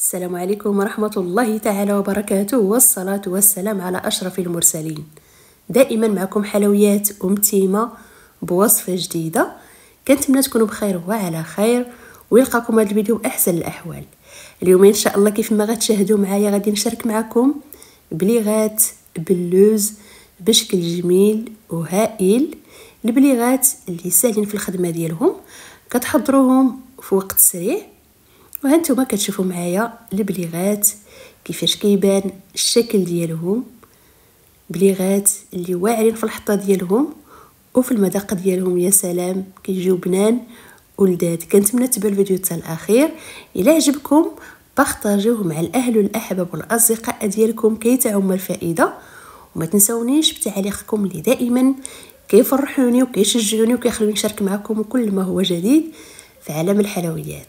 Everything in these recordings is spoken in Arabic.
السلام عليكم ورحمة الله تعالى وبركاته، والصلاة والسلام على أشرف المرسلين. دائما معكم حلويات تيمة بوصفة جديدة. كنتمنى تكونوا بخير وعلى خير، ويلقاكم هذا الفيديو بأحسن الأحوال. اليوم إن شاء الله كيف ما غتشاهدوا معايا غادي نشارك معكم بليغات باللوز بشكل جميل وهائل. البليغات اللي ساهلين في الخدمة ديالهم، كتحضروهم في وقت سريع. وهانتوما كتشوفوا معايا البليغات كيفاش كيبان الشكل ديالهم، بليغات اللي واعرين في الحطه ديالهم وفي المذاق ديالهم. يا سلام كيجيو بنان ولذاذ. كنتمنى تتبعوا الفيديو حتى الاخير. الى عجبكم بارطاجيوه مع الاهل والاحباب والاصدقاء ديالكم كي تعم الفائده، وما تنسونيش بتعليقكم اللي دائما كيفرحوني وكيشجعوني وكيخلوني نشارك معكم كل ما هو جديد في عالم الحلويات.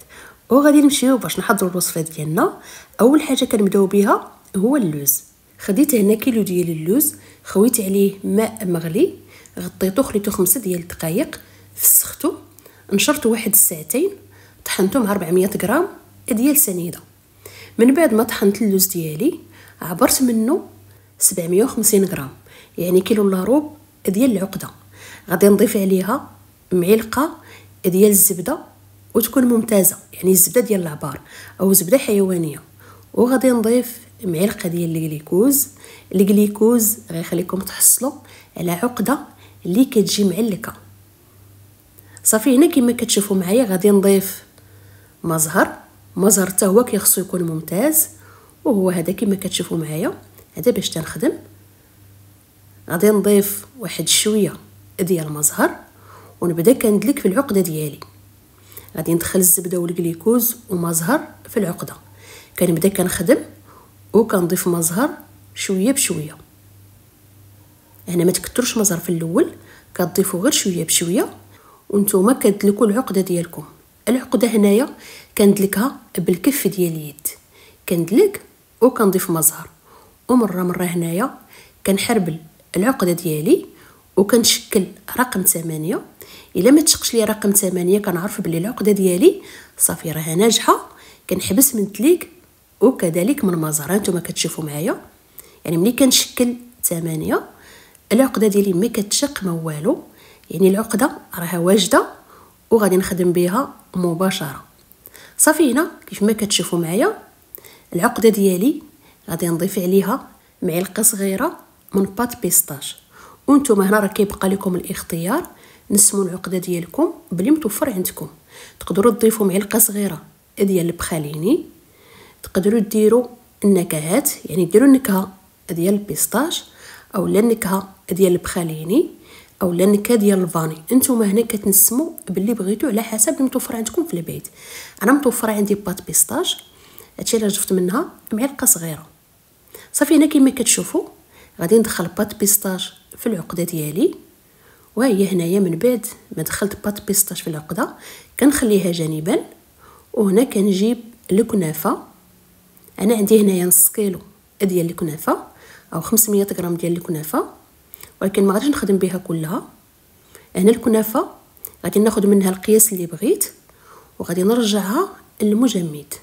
وغادي نمشيو باش نحضروا الوصفه ديالنا. اول حاجه كنبداو بها هو اللوز. خديت هنا كيلو ديال اللوز، خويت عليه ماء مغلي، غطيته خليته 5 ديال الدقائق، فسختو، نشرته واحد الساعتين، طحنته مع 400 غرام ديال سنيده. من بعد ما طحنت اللوز ديالي عبرت منه 750 غرام، يعني كيلو الا ربع ديال العقده. غادي نضيف عليها معلقه ديال الزبده، وتكون ممتازه، يعني الزبده ديال العبار او زبده حيوانيه. وغادي نضيف معلقه ديال الجليكوز غيخليكم تحصلوا على عقده اللي كتجي معلكه. صافي هنا كما كتشوفوا معايا غادي نضيف مزهر حتى هو كيخصو يكون ممتاز، وهو هذا كما كتشوفوا معايا. هذا باش تنخدم غادي نضيف واحد شويه ديال المزهر، ونبدا كندلك في العقده ديالي. غادي ندخل الزبده والجليكوز ومزهر في العقده، كنبدا كنخدم وكنضيف مزهر شويه بشويه. هنا ما تكثروش مزهر في الاول، كتضيفوا غير شويه بشويه وانتوما كتدلكوا العقده ديالكم. العقده هنايا كندلكها بالكف ديال اليد، كندلك وكنضيف مزهر، ومره هنايا كنحربل العقده ديالي وكنشكل رقم 8. الا ما تشقش لي رقم 8 كنعرف بلي العقده ديالي صافي راها ناجحه، كنحبس من تليك وكذلك من مزهر. هانتوما كتشوفوا معايا، يعني ملي كنشكل 8 العقده ديالي ما كتشق ما والو، يعني العقده راها واجده وغادي نخدم بها مباشره. صافي هنا كيف ما كتشوفوا معايا العقده ديالي غادي نضيف عليها معلقه صغيره من بات بيستاش. وانتم هنا راه كيبقى لكم الاختيار، نسموا العقده ديالكم بلي متوفر عندكم. تقدروا تضيفوا معلقه صغيره ديال البخاليني، تقدروا ديروا النكهات، يعني ديروا النكهه ديال البيستاش او النكهه ديال البخاليني او النكهه ديال الفاني. انتم هنا كتنسموا باللي بغيتوا على حسب المتوفر عندكم في البيت. انا متوفره عندي بات بيستاش، هادشي اللي ضفت منها معلقه صغيره. صافي هنا كما كتشوفوا غادي ندخل بات بيستاش في العقده ديالي. وهي هنايا من بعد ما دخلت بات بيستاش في العقده كنخليها جانبا. وهنا كنجيب الكنافه. انا عندي هنايا نص كيلو ديال الكنافه او 500 غرام ديال الكنافه، ولكن ما غاديش نخدم بها كلها. هنا الكنافه غادي ناخذ منها القياس اللي بغيت وغادي نرجعها للمجمد.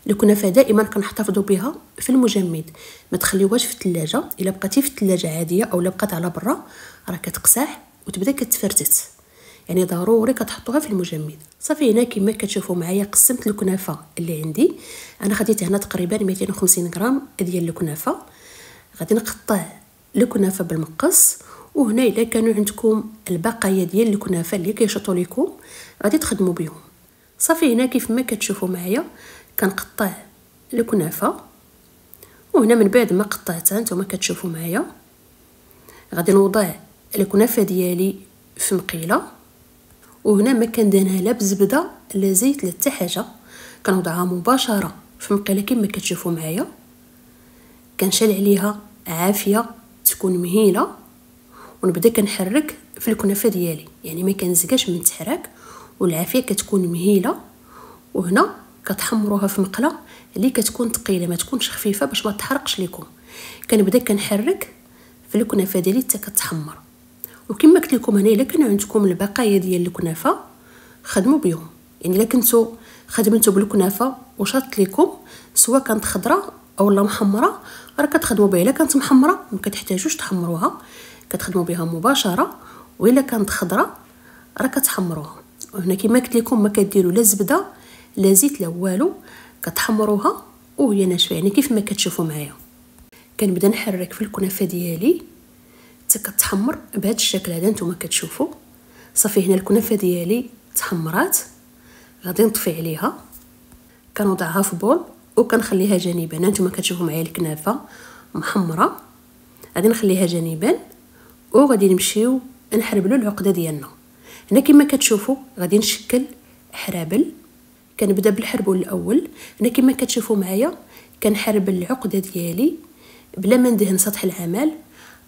الكنافه دائما كنحتفظوا بها في المجمد، ما تخليوهاش في الثلاجه. الا بقاتي في الثلاجه عاديه او لا بقات على برا راه كتقسح وتبدا كتفرتت، يعني ضروري كتحطوها في المجمد. صافي هنا كما كتشوفوا معايا قسمت الكنافه اللي عندي. انا خديت هنا تقريبا 250 غرام ديال الكنافه. غادي نقطع الكنافه بالمقص. وهنا الا كانوا عندكم البقايا ديال الكنافه اللي كيشطوا لكم غادي تخدموا بهم. صافي هنا كيف ما كتشوفوا معايا كنقطع الكنافه. وهنا من بعد ما قطعتها نتوما كتشوفوا معايا غادي نوضع الكنافه ديالي في مقيله. وهنا ما كندهنها لا بزبده لا زيت لا حتى حاجه، كنوضعها مباشره في مقيله كما كتشوفوا معايا. كنشال عليها عافيه تكون مهيله، ونبدا كنحرك في الكنافه ديالي، يعني ما كنزقاش من تحرك والعافيه كتكون مهيله. وهنا كتحمروها في مقله اللي كتكون ثقيله، ما تكونش خفيفه باش ما تحرقش لكم. كنبدا كنحرك في الكنافه ديالي حتى كتحمر. وكما قلت لكم هنا الا كان عندكم البقايا ديال الكنافه خدموا بهم، يعني الا كنتو خدمتوا بالكنافه وشرط لكم سواء كانت خضراء او لا محمره راه كتخدموا بها. الا كانت محمره ما كتحتاجوش تحمروها، كتخدموا بها مباشره، والا كانت خضراء راه كتحمروها. وهنا كما قلت لكم ما كديروا لا زبده لا زيت لا والو، كتحمروها وهي ناشفه يعني كيف ما كتشوفوا معايا. كنبدا نحرك في الكنافه ديالي حتى كتحمر بهذا الشكل هذا نتوما كتشوفوا. صافي هنا الكنافه ديالي تحمرات، غادي نطفي عليها، كنوضعها في بول وكنخليها جانبا. نتوما كتشوفوا معايا الكنافه محمره، غادي نخليها جانبا وغادي نمشيو نحربلو العقده ديالنا. هنا كما كتشوفوا غادي نشكل حرابل. كنبدا بالحربول الاول. هنا كما كتشوفوا معايا كنحربل العقده ديالي بلا ما ندهن سطح العمل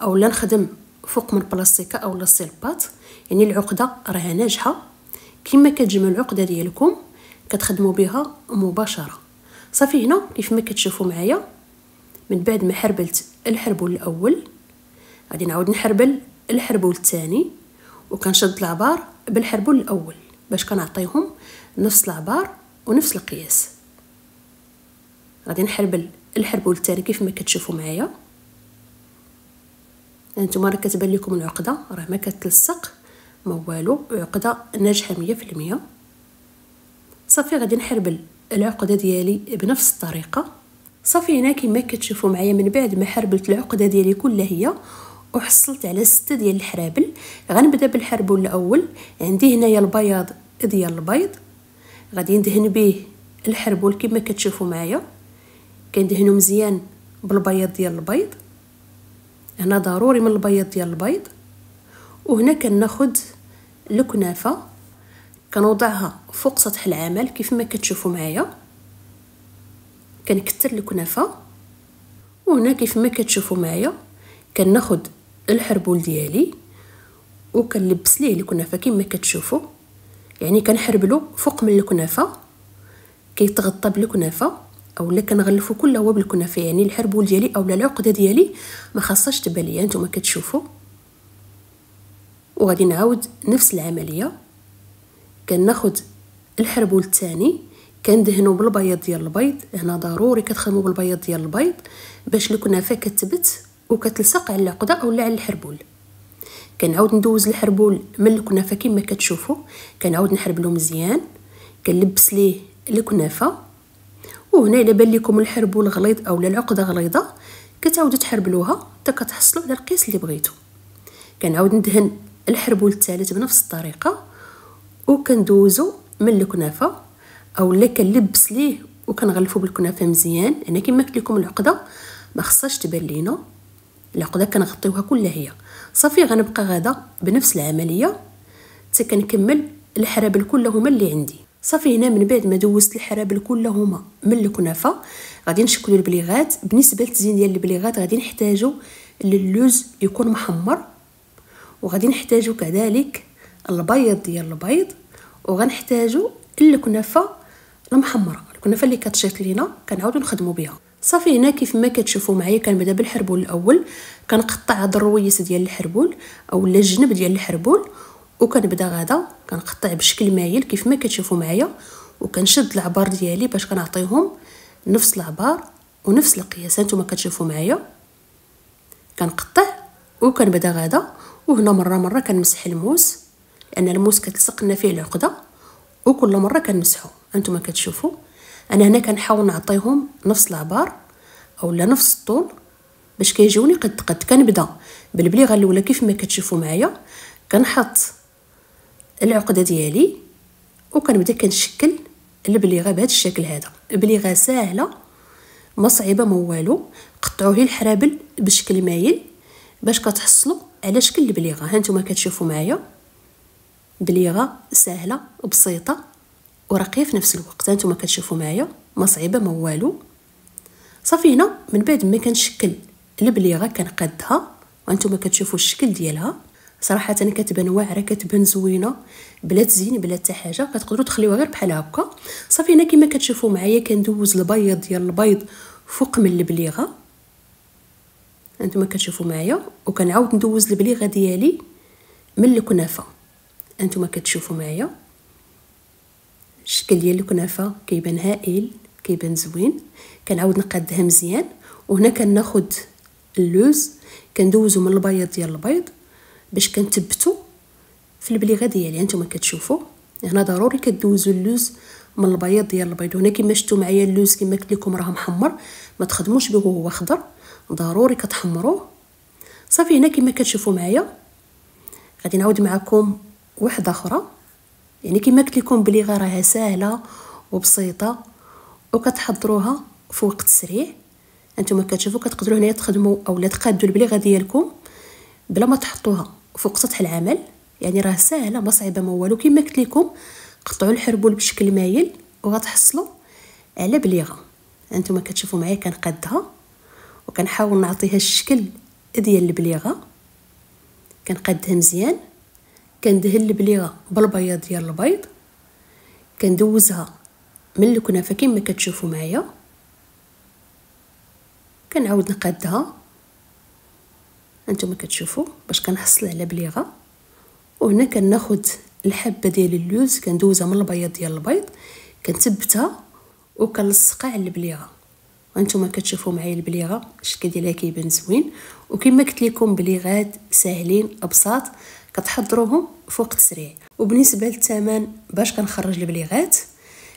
او لا نخدم فوق من بلاستيكه او لا سيلبات، يعني العقده راها ناجحه. كما كتجمعوا العقده ديالكم كتخدموا بها مباشره. صافي هنا كيف ما كتشوفوا معايا من بعد ما حربلت الحربول الاول غادي نعاود نحربل الحربول الثاني، وكنشد العبار بالحربول الاول باش كنعطيهم نفس العبار ونفس القياس. غادي نحربل الحربول الثاني كيف ما كتشوفوا معايا. انتما راه كتبان لكم العقده راه ما كتلصق ما والو، عقده ناجحه 100%. صافي غادي نحربل العقده ديالي بنفس الطريقه. صافي هنا كما كتشوفوا معايا من بعد ما حربلت العقده ديالي كلها هي وحصلت على 6 ديال الحرابل، غنبدا بالحربول الاول. عندي هنايا البياض ديال البيض، غادي ندهن به الحربول كما كتشوفوا معايا، كندهنو مزيان بالبياض ديال البيض. هنا ضروري من البياض ديال البيض. وهنا كناخد الكنافه كنوضعها فوق سطح العمل كيف ما كتشوفوا معايا، كنكثر الكنافه. وهنا كيف ما كتشوفوا معايا كناخد الحربول ديالي وكنلبس ليه الكنافه كما كتشوفوا، يعني كنحربلو فوق من الكنافه كيتغطى بالكنافه، اولا كنغلفو كل هو بالكنافه، يعني الحربول ديالي اولا العقده ديالي ما خاصهاش تبان ليا نتوما كتشوفوا. وغادي نعاود نفس العمليه، كناخد الحربول الثاني كندهنو بالبياض ديال البيض. هنا ضروري كتخدموا بالبياض ديال البيض باش الكنافه كتثبت وكتلصق على العقده اولا على الحربول. كنعاود ندوز الحربول من الكنافه كما كتشوفوا، كنعاود نحربلو مزيان، كنلبس ليه الكنافه. وهنا الا بان لكم الحربول غليظ اولا العقده غليظه كتعاودوا تحربلوها حتى كتحصلوا على القياس اللي بغيتو. كنعاود ندهن الحربول الثالث بنفس الطريقه وكندوزو من الكنافه اولا كنلبس ليه وكنغلفو بالكنافه مزيان. انا كما قلت لكم العقده ما خصهاش تبان لينا، العقده كنغطيوها كلها هي. صافي غنبقى غادا بنفس العمليه حتى كنكمل الحرابل كلهما اللي عندي. صافي هنا من بعد ما دوزت الحرابل كلهما من الكنافه غادي نشكلوا البليغات. بالنسبه للتزيين ديال البليغات غادي نحتاجوا اللوز يكون محمر، وغادي نحتاجوا كذلك البيض ديال البيض، وغنحتاجوا الكنافه المحمره، الكنافه اللي كتشيط لينا كنعاودوا نخدموا بها. صافي هنا كيف ما كتشوفوا معايا كنبدا بالحربول الاول، كنقطع هاد الرويس ديال الحربول اولا الجنب ديال الحربول، وكنبدا غادا كنقطع بشكل مايل كيف ما كتشوفوا معايا، وكنشد العبار ديالي باش كنعطيهم نفس العبار ونفس القياس. نتوما كتشوفوا معايا كنقطع وكنبدا غادا. وهنا مره كنمسح الموس لان الموس كتلصق لنا فيه العقده، وكل مره كنمسحو. انتما كتشوفوا انا هنا كنحاول نعطيهم نفس العبار اولا نفس الطول باش كيجوني قد قد. كنبدا بالبليغه الاولى كيف ما كتشوفوا معايا، كنحط العقده ديالي وكنبدا كنشكل البليغه بهذا الشكل هذا. بليغه سهله ما صعيبه ما والو، قطعوا لي الحرابل بشكل مايل باش كتحصلوا على شكل البليغه. ها نتوما كتشوفوا معايا بليغه سهله وبسيطه ورقيه في نفس الوقت. نتوما كتشوفوا معايا ما صعيبه ما والو. صافي هنا من بعد ما كنشكل البليغه كنقادها وانتوما كتشوفوا الشكل ديالها. صراحه كتبان واعره كتبان زوينه بلا تزيين بلا حتى حاجه، كتقدروا تخليوها غير بحال هكا. صافي هنا كما كتشوفوا معايا كندوز البيض ديال البيض فوق من البليغه، انتما كتشوفوا معايا، وكنعاود ندوز البليغه ديالي من الكنافه. انتما كتشوفوا معايا الشكل ديال الكنافه كيبان هائل كيبان زوين. كنعاود نقادها مزيان، وهنا كناخد اللوز كندوزو من البياض ديال البيض باش كنثبتو في البليغه ديالي. هانتوما كتشوفوا هنا ضروري كدوزو اللوز من البياض ديال البيض. وهنا كما شفتوا معايا اللوز كما قلت لكم راه محمر، ما تخدموش به وهو خضر، ضروري كتحمروه. صافي هنا كما كتشوفوا معايا غادي نعاود معكم واحده اخرى. يعني كما قلت لكم بليغه راها سهله وبسيطه وكتحضروها في وقت سريع. انتم كتشوفوا كتقدروا هنايا تخدموا اولا تقادوا البليغه ديالكم بلا ما تحطوها فوق سطح العمل. يعني راه سهله ما صعيبه ما والو. كما قلت لكم قطعوا الحربول بشكل مايل وغتحصلوا على بليغه. انتم كتشوفوا معايا كنقادها وكنحاول نعطيها الشكل ديال البليغه. كنقادها مزيان، كندهن البليغه بالبياض ديال البيض، كندوزها من الكنافه كما كتشوفوا معايا. كنعاود نقادها انتم كتشوفوا باش كنحصل على بليغه. وهنا كناخد الحبه ديال اللوز كندوزها من البياض ديال البيض، كنثبتها وكنلصقها على البليغه. وانتم كتشوفوا معايا البليغه الشكل ديالها كيبان زوين. وكما قلت لكم بليغات ساهلين ابساط كتحضروهم في وقت سريع. وبالنسبه للثمن باش كنخرج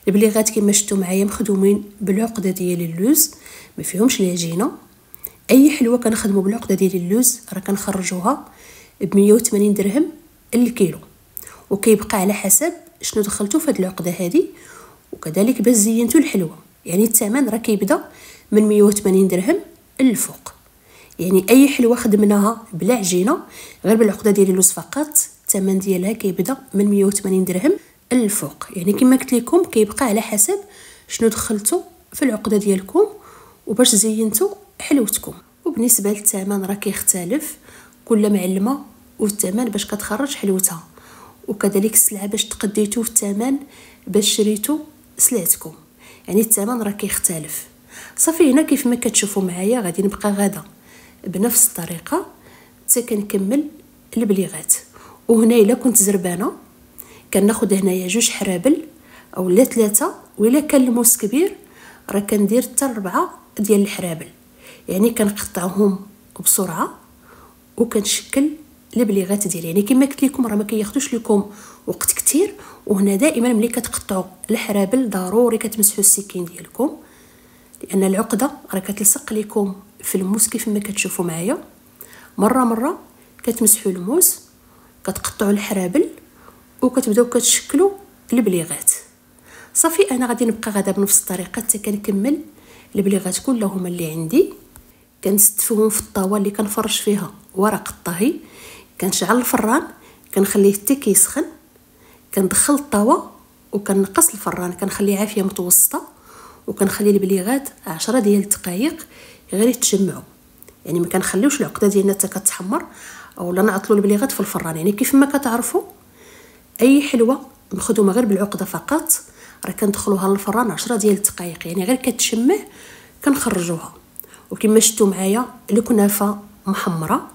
البليغات كما شفتوا معايا مخدومين بالعقده ديال اللوز، ما فيهمش العجينه. اي حلوه كنخدموا بالعقده ديال اللوز راه كنخرجوها ب 180 درهم الكيلو، وكيبقى على حسب شنو دخلتو في هاد العقده هذه وكذلك باش زينتو الحلوه. يعني الثمن راه كيبدا من 180 درهم للفوق. يعني اي حلوه خدمناها بلا عجينه غير بالعقده ديال اللوز فقط الثمن ديالها كيبدا من 180 درهم للفوق. يعني كما قلت لكم كيبقى على حسب شنو دخلتو في العقده ديالكم وباش زينتو حلوتكم. وبالنسبه للثمن راه كيختلف كل معلمه والثمن باش كتخرج حلوتها، وكذلك السلعه باش تقديتو في الثمن باش شريتو سلعتكم. يعني الثمن راه كيختلف. صافي هنا كيف ما كتشوفوا معايا غادي نبقى غادا بنفس الطريقه حتى كنكمل البليغات. وهنا الا كنت زربانه كناخذ هنايا 2 حرابل اولا 3، وإلا كان الموس كبير راه كندير حتى 4 ديال الحرابل. يعني كنقطعهم بسرعه وكنشكل البليغات ديالي. يعني كما قلت لكم راه ما كياخذوش لكم وقت كتير. وهنا دائما ملي كتقطعوا الحرابل ضروري كتمسحوا السكين ديالكم، لان العقده راه كتلصق لكم في الموس كيف ما كتشوفوا معايا. مره كتمسحوا الموس، كتقطعوا الحرابل وكتبداو كتشكلوا البليغات. صافي انا غادي نبقى غادا بنفس الطريقه حتى كنكمل البليغات كلهم اللي عندي. كنستفهم في الطاوه اللي كنفرش فيها ورق الطهي، كنشعل الفران كنخليه حتى كيسخن، كندخل الطاوه وكنقص الفران كنخليه عافيه متوسطه، وكنخلي البليغات 10 ديال الدقائق غير يتجمعوا. يعني ما كنخليوش العقده ديالنا حتى كتحمر اولا نعطلوا البليغات في الفران. يعني كيف ما كتعرفوا اي حلوه مخدومه غير بالعقده فقط راه كندخلوها للفران 10 ديال الدقائق، يعني غير كتشمع كنخرجوها. وكما شفتوا معايا الكنافه محمره،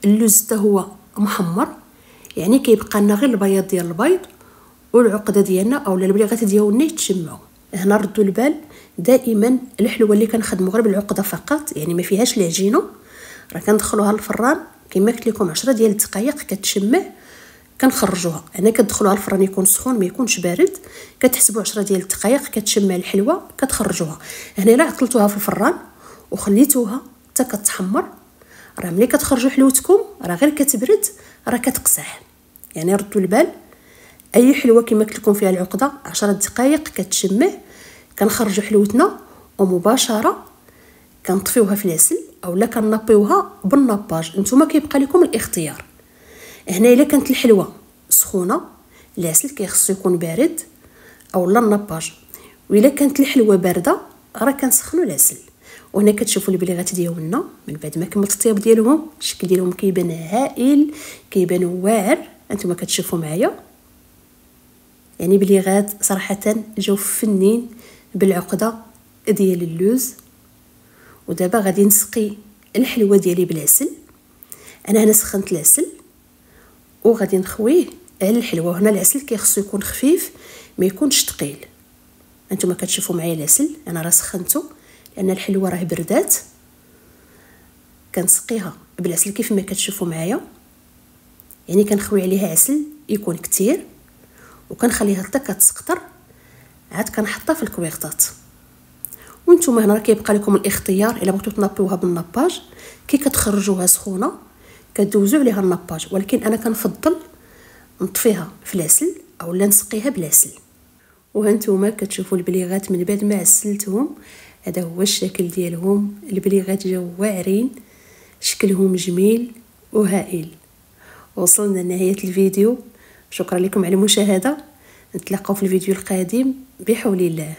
اللوز حتى هو محمر، يعني كيبقى لنا غير البياض ديال البيض والعقده ديالنا اولا البليغات ديالنا يتجمعوا. هنا ردوا البال دائما الحلوه اللي كنخدموا غير بالعقده فقط يعني ما فيهاش العجينه راه كندخلوها للفران كما قلت لكم 10 ديال الدقائق كتشمع كنخرجوها. انا كتدخلوها الفران يكون سخون ما يكونش بارد، كتحسبوا 10 ديال الدقائق كتشمع الحلوه كتخرجوها. هنا الا عطلتوها في الفران وخليتوها حتى كتحمر راه ملي كتخرجوا حلوتكم راه غير كتبرد راه كتقسح. يعني ردوا البال اي حلوه كما قلت لكم فيها العقده 10 دقائق كتشمع كنخرجوا حلوتنا ومباشره كنطفيوها في العسل اولا كنطيوها بالناباج. نتوما كيبقى لكم الاختيار. هنا الا كانت الحلوه سخونه العسل كيخصو يكون بارد اولا الناباج، والا كانت الحلوه بارده راه كنسخنوا العسل. وهنا كتشوفوا البليغات ديالنا من بعد ما كملت الطياب ديالهم الشكل ديالهم كيبان هائل كيبان واعر. انتما كتشوفوا معايا يعني بليغات صراحه جاو فنين بالعقده ديال اللوز. ودابا غادي نسقي الحلوه ديالي بالعسل. انا هنا سخنت العسل وغادي نخويه على الحلوه. هنا العسل كيخصو يكون خفيف ما يكونش ثقيل. انتم كتشوفوا معايا العسل انا راه سخنته لان الحلوه راه بردات. كنسقيها بالعسل كيف ما كتشوفوا معايا، يعني كنخوي عليها عسل يكون كتير وكنخليها حتى كتسقطر، عاد كنحطها في الكويغطات. وانتم هنا راه كيبقى لكم الاختيار الا بغيتو تنابيوها بالناباج، كي كتخرجوها سخونه كدوزو عليها الناباج، ولكن انا كنفضل نطفيها في العسل اولا نسقيها بالعسل. وهانتوما كتشوفوا البليغات من بعد ما عسلتهم، هذا هو الشكل ديالهم. البليغات جاو واعرين، شكلهم جميل وهائل. وصلنا لنهايه الفيديو، شكرا لكم على المشاهده، نتلاقاو في الفيديو القادم بحول الله.